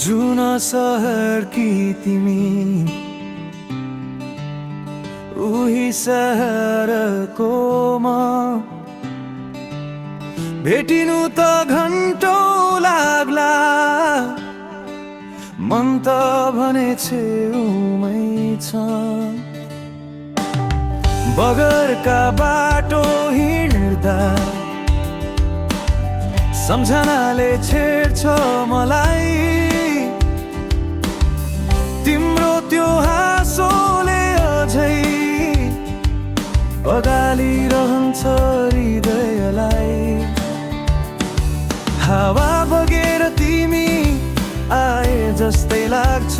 जुन सहर की तिमी उही सहरको म भेटिनु त घन्टौं लाग्ला मन त भने छेउमै छ बगरका बाटो हिँड्दा सम्झनाले छेड्छ मलाई तिम्रो त्यो हाँसोले अझै बगालिरहन्छ हृदयलाई हावा बगेर तिमी आए जस्तै लाग्छ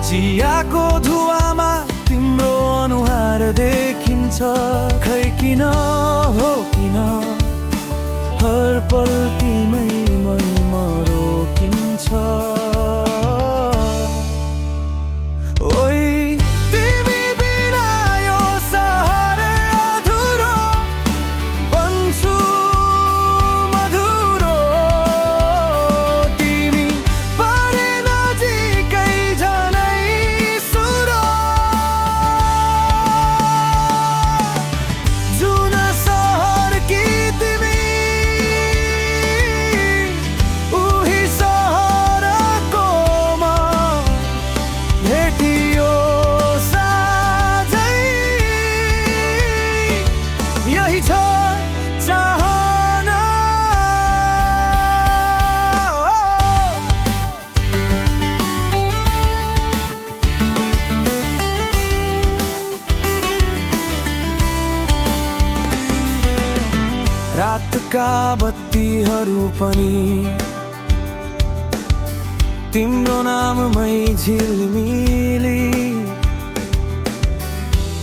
चियाको धुवामा तिम्रो अनुहार देखिन्छ खै किन हो किन हर पल तिमै मनमा रोकिन्छ ओइ तिमी बिना यो सहर अधुरो बन्छु मधुरो तिमी परे नजिकै झनै सुरो जुन सहर कि तिमी उही सहरको म भेटियो साझै यही छ चाहना रातका बत्तीहरू पनि तिम्रो नाममै झिलमिली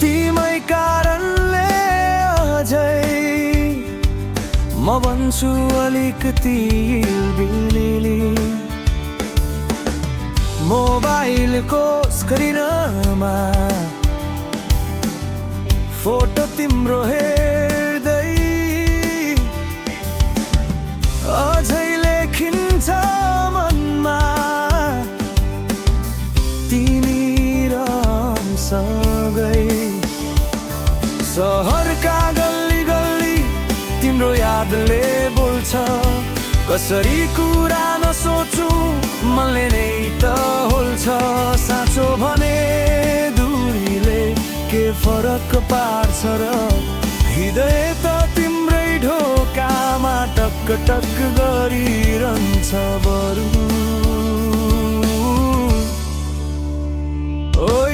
तिमै कारणले अझै म भन्छु अलिकति बिलिली मोबाइलको स्क्रिनमा फोटो तिम्रो हेर्दै अझै लेखिन्छ मनमा तिमी र सँगै सहरका गल्ली गल्ली तिम्रो यादले बोल्छ कसरी कुरा नसोचु मनले नै त होल्छ साँचो भने दूरीले के फरक पार्छ र हृदय त तिम्रै ढोकामा टक टक गरिरहन्छ बरु ओइ